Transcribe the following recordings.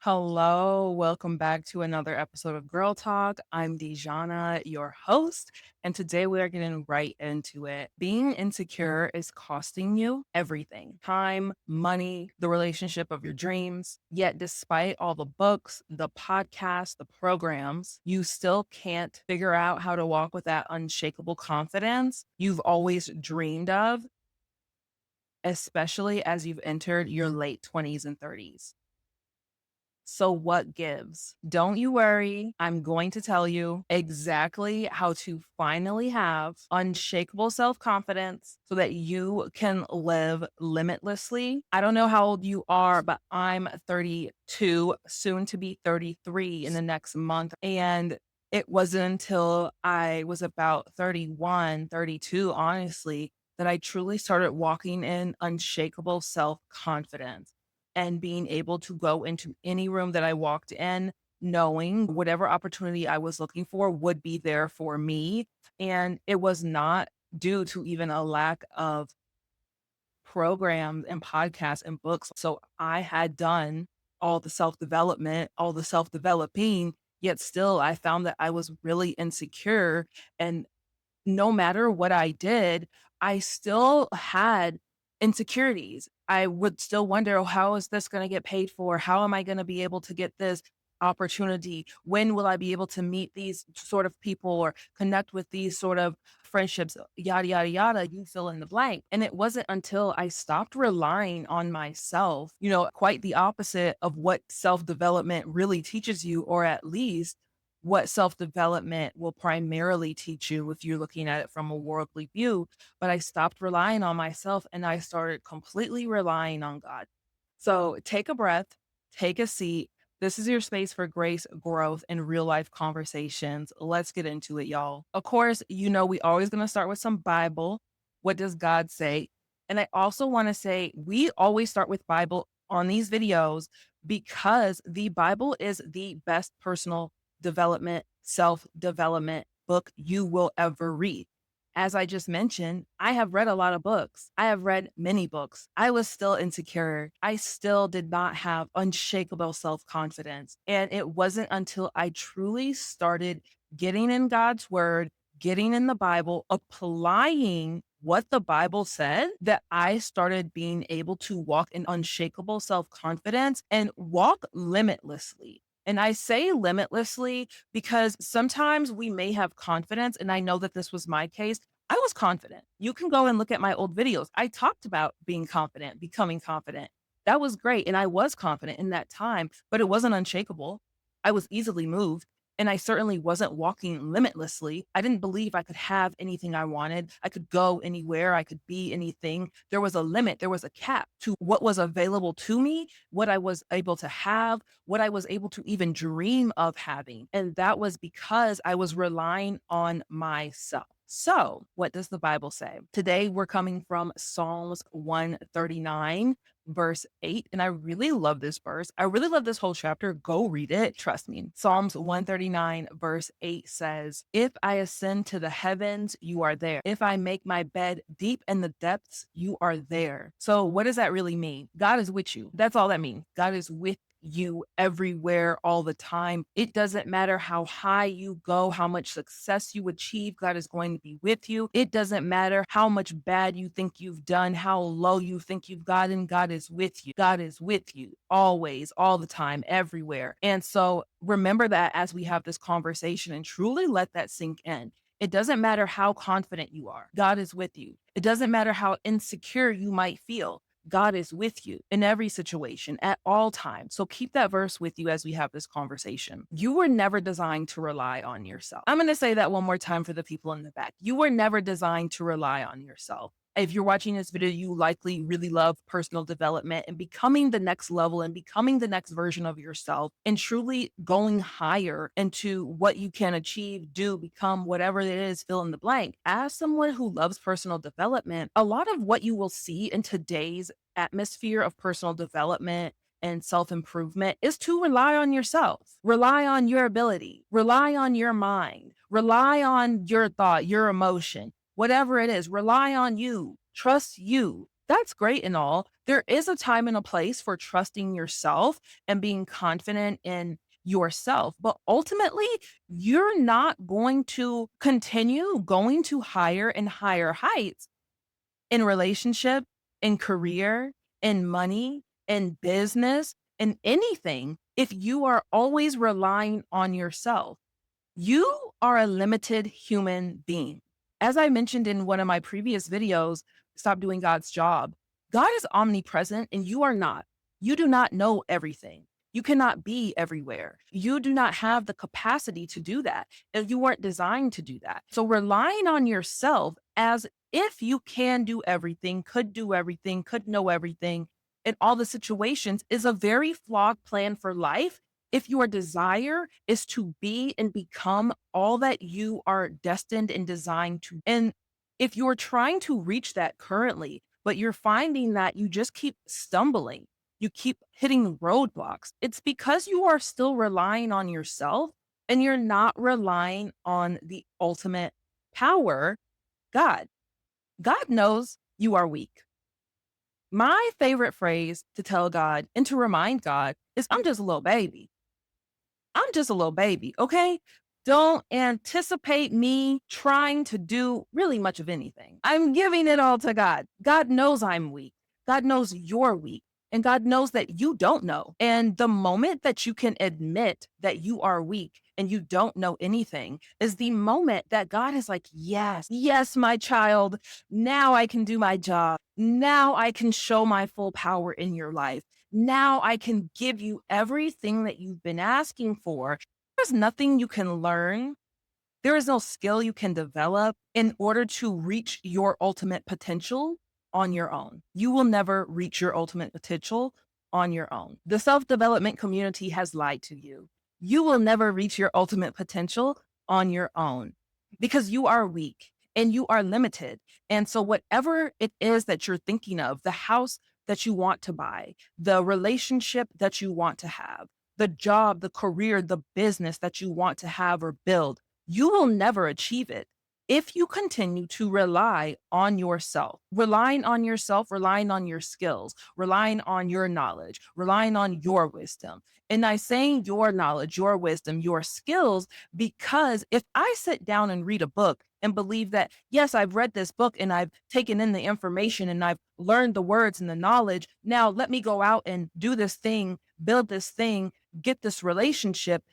Hello, welcome back to another episode of Girl Talk. I'm DeJhauna, your host, and today we are getting right into it. Being insecure is costing you everything: time, money, the relationship of your dreams. Yet, despite all the books, the podcasts, the programs, you still can't figure out how to walk with that unshakable confidence you've always dreamed of, especially as you've entered your late 20s and 30s. So what gives? Don't you worry. I'm going to tell you exactly how to finally have unshakable self-confidence so that you can live limitlessly. I don't know how old you are, but I'm 32, soon to be 33 in the next month. And it wasn't until I was about 31, 32, honestly, that I truly started walking in unshakable self-confidence and being able to go into any room that I walked in, knowing whatever opportunity I was looking for would be there for me. And it was not due to even a lack of programs and podcasts and books. So I had done all the self development, all the self developing, yet still I found that I was really insecure. And no matter what I did, I still had insecurities. I would still wonder, "Oh, how is this going to get paid for? How am I going to be able to get this opportunity? When will I be able to meet these sort of people or connect with these sort of friendships?" Yada, yada, yada. You fill in the blank. And it wasn't until I stopped relying on myself, quite the opposite of what self development really teaches you, or at least what self development will primarily teach you if you're looking at it from a worldly view. But I stopped relying on myself and I started completely relying on God. So take a breath, take a seat. This is your space for grace, growth, and real life conversations. Let's get into it, y'all. Of course, we always going to start with some Bible. What does God say? And I also want to say we always start with Bible on these videos because the Bible is the best personal development, self development book you will ever read. As I just mentioned, I have read a lot of books. I have read many books. I was still insecure. I still did not have unshakable self confidence. And it wasn't until I truly started getting in God's word, getting in the Bible, applying what the Bible said, that I started being able to walk in unshakable self confidence and walk limitlessly. And I say limitlessly because sometimes we may have confidence. And I know that this was my case. I was confident. You can go and look at my old videos. I talked about being confident, becoming confident. That was great. And I was confident in that time, but it wasn't unshakable. I was easily moved. And I certainly wasn't walking limitlessly. I didn't believe I could have anything I wanted. I could go anywhere. I could be anything. There was a limit. There was a cap to what was available to me, what I was able to have, what I was able to even dream of having. And that was because I was relying on myself. So, what does the Bible say? Today, we're coming from Psalms 139, verse 8. And I really love this verse. I really love this whole chapter. Go read it. Trust me. Psalms 139, verse 8 says, "If I ascend to the heavens, you are there. If I make my bed deep in the depths, you are there." So, what does that really mean? God is with you. That's all that means. God is with you everywhere all the time. It doesn't matter how high you go, how much success you achieve, God is going to be with you. It doesn't matter how much bad you think you've done, how low you think you've gotten, God is with you. God is with you always, all the time, everywhere. And so remember that as we have this conversation and truly let that sink in. It doesn't matter how confident you are. God is with you. It doesn't matter how insecure you might feel. God is with you in every situation at all times. So keep that verse with you as we have this conversation. You were never designed to rely on yourself. I'm going to say that one more time for the people in the back. You were never designed to rely on yourself. If you're watching this video, you likely really love personal development and becoming the next level and becoming the next version of yourself and truly going higher into what you can achieve, do, become, whatever it is, fill in the blank. As someone who loves personal development, a lot of what you will see in today's atmosphere of personal development and self improvement is to rely on yourself, rely on your ability, rely on your mind, rely on your thought, your emotion. Whatever it is, rely on you, trust you. That's great and all. There is a time and a place for trusting yourself and being confident in yourself. But ultimately, you're not going to continue going to higher and higher heights in relationship, in career, in money, in business, in anything if you are always relying on yourself. You are a limited human being. As I mentioned in one of my previous videos, Stop Doing God's Job, God is omnipresent and you are not. You do not know everything. You cannot be everywhere. You do not have the capacity to do that. And you weren't designed to do that. So relying on yourself as if you can do everything, could know everything in all the situations is a very flawed plan for life if your desire is to be and become all that you are destined and designed to. And if you're trying to reach that currently, but you're finding that you just keep stumbling, you keep hitting roadblocks, it's because you are still relying on yourself and you're not relying on the ultimate power, God. God knows you are weak. My favorite phrase to tell God and to remind God is, I'm just a little baby. I'm just a little baby, okay? Don't anticipate me trying to do really much of anything. I'm giving it all to God. God knows I'm weak. God knows you're weak. And God knows that you don't know. And the moment that you can admit that you are weak and you don't know anything is the moment that God is like, yes, yes, my child, now I can do my job. Now I can show my full power in your life. Now I can give you everything that you've been asking for. There's nothing you can learn. There is no skill you can develop in order to reach your ultimate potential on your own. You will never reach your ultimate potential on your own. The self development community has lied to you. You will never reach your ultimate potential on your own because you are weak and you are limited. And so, whatever it is that you're thinking of, the house that you want to buy, the relationship that you want to have, the job, the career, the business that you want to have or build, you will never achieve it if you continue to rely on yourself, relying on your skills, relying on your knowledge, relying on your wisdom. And I saying your knowledge, your wisdom, your skills, because if I sit down and read a book and believe that, yes, I've read this book and I've taken in the information and I've learned the words and the knowledge, now let me go out and do this thing, build this thing, get this relationship,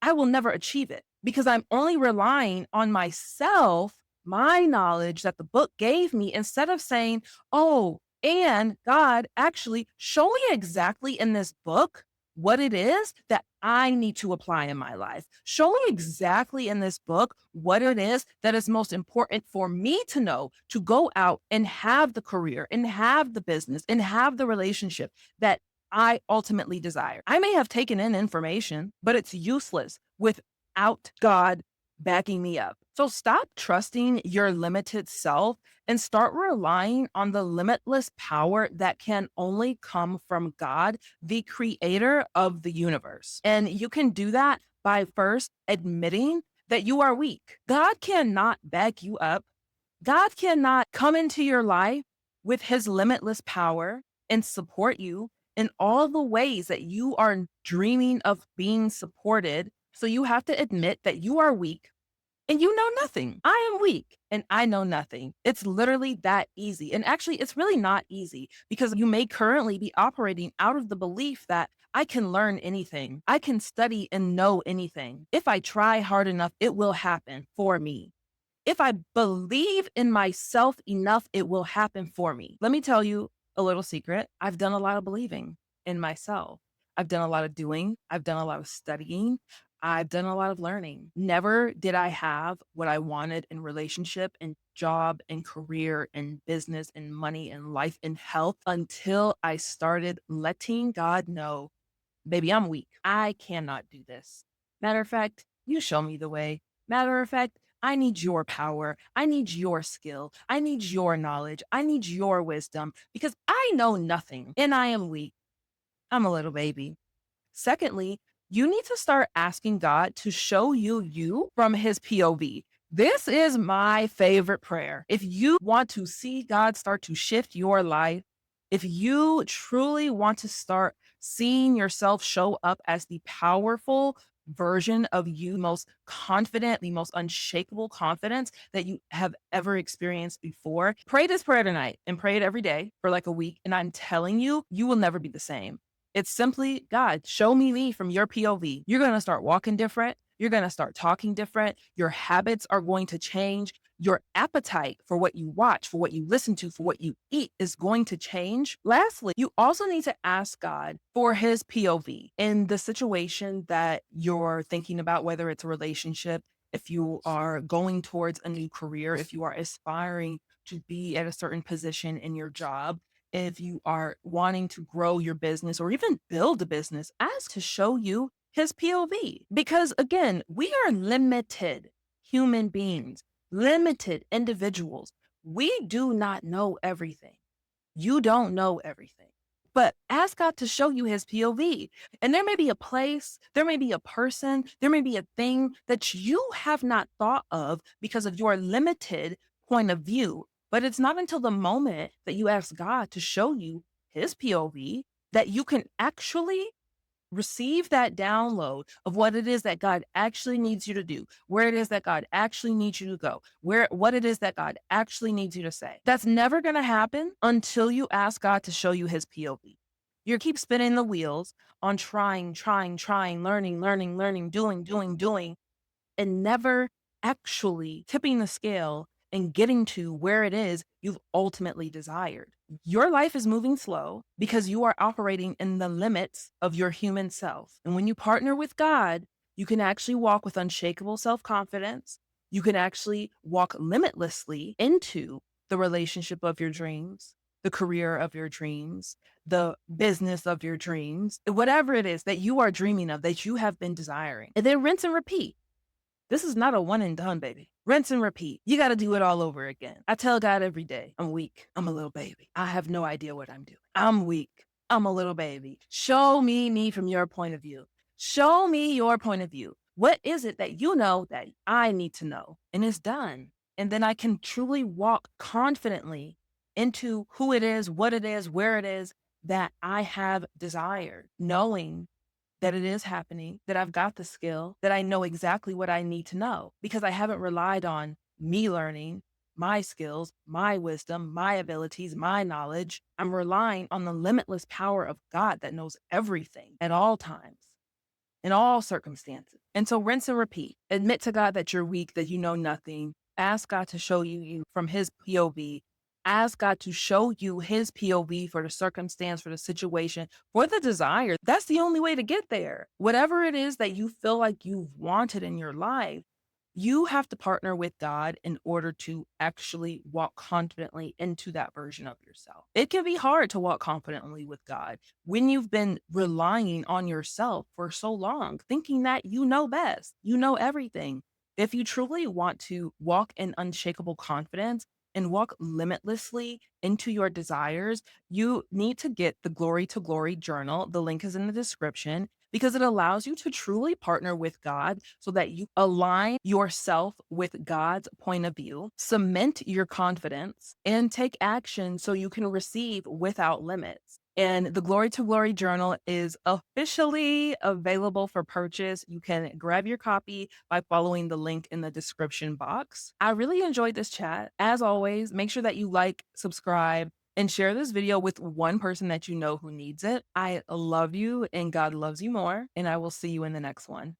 I will never achieve it because I'm only relying on myself, my knowledge that the book gave me, instead of saying, oh, and God, actually show me exactly in this book what it is that I need to apply in my life. Show me exactly in this book what it is that is most important for me to know to go out and have the career and have the business and have the relationship that I ultimately desire. I may have taken in information, but it's useless without God backing me up. So stop trusting your limited self and start relying on the limitless power that can only come from God, the creator of the universe. And you can do that by first admitting that you are weak. God cannot back you up. God cannot come into your life with his limitless power and support you in all the ways that you are dreaming of being supported. So you have to admit that you are weak and you know nothing. I am weak and I know nothing. It's literally that easy. And actually, it's really not easy because you may currently be operating out of the belief that I can learn anything. I can study and know anything. If I try hard enough, it will happen for me. If I believe in myself enough, it will happen for me. Let me tell you a little secret. I've done a lot of believing in myself. I've done a lot of doing. I've done a lot of studying. I've done a lot of learning. Never did I have what I wanted in relationship and job and career and business and money and life and health until I started letting God know, baby, I'm weak. I cannot do this. Matter of fact, you show me the way. Matter of fact, I need your power. I need your skill. I need your knowledge. I need your wisdom because I know nothing and I am weak. I'm a little baby. Secondly, you need to start asking God to show you from his POV. This is my favorite prayer. If you want to see God start to shift your life, if you truly want to start seeing yourself show up as the powerful version of you, most confident, the most unshakable confidence that you have ever experienced before, pray this prayer tonight and pray it every day for like a week. And I'm telling you, you will never be the same. It's simply, God, show me from your POV. You're going to start walking different. You're going to start talking different. Your habits are going to change. Your appetite for what you watch, for what you listen to, for what you eat is going to change. Lastly, you also need to ask God for his POV in the situation that you're thinking about, whether it's a relationship, if you are going towards a new career, if you are aspiring to be at a certain position in your job, if you are wanting to grow your business or even build a business, ask to show you his POV. Because again, we are limited human beings, limited individuals. We do not know everything. You don't know everything. But ask God to show you his POV. And there may be a place, there may be a person, there may be a thing that you have not thought of because of your limited point of view. But it's not until the moment that you ask God to show you his POV that you can actually receive that download of what it is that God actually needs you to do, where it is that God actually needs you to go, what it is that God actually needs you to say. That's never going to happen until you ask God to show you his POV. You keep spinning the wheels on trying, learning, doing, and never actually tipping the scale and getting to where it is you've ultimately desired. Your life is moving slow because you are operating in the limits of your human self. And when you partner with God, you can actually walk with unshakable self confidence. You can actually walk limitlessly into the relationship of your dreams, the career of your dreams, the business of your dreams, whatever it is that you are dreaming of, that you have been desiring. And then rinse and repeat. This is not a one and done, baby. Rinse and repeat. You got to do it all over again. I tell God every day, I'm weak. I'm a little baby. I have no idea what I'm doing. I'm weak. I'm a little baby. Show me from your point of view. Show me your point of view. What is it that you know that I need to know? And it's done. And then I can truly walk confidently into who it is, what it is, where it is that I have desired, knowing that it is happening, that I've got the skill, that I know exactly what I need to know because I haven't relied on me learning my skills, my wisdom, my abilities, my knowledge. I'm relying on the limitless power of God that knows everything at all times, in all circumstances. And so rinse and repeat. Admit to God that you're weak, that you know nothing. Ask God to show you from his POV. Ask God to show you his POV for the circumstance, for the situation, for the desire. That's the only way to get there. Whatever it is that you feel like you've wanted in your life, you have to partner with God in order to actually walk confidently into that version of yourself. It can be hard to walk confidently with God when you've been relying on yourself for so long, thinking that you know best, you know everything. If you truly want to walk in unshakable confidence and walk limitlessly into your desires, you need to get the Glory to Glory journal. The link is in the description because it allows you to truly partner with God so that you align yourself with God's point of view, cement your confidence, and take action so you can receive without limits. And the Glory to Glory journal is officially available for purchase. You can grab your copy by following the link in the description box. I really enjoyed this chat. As always, make sure that you like, subscribe, and share this video with one person that you know who needs it. I love you and God loves you more, and I will see you in the next one.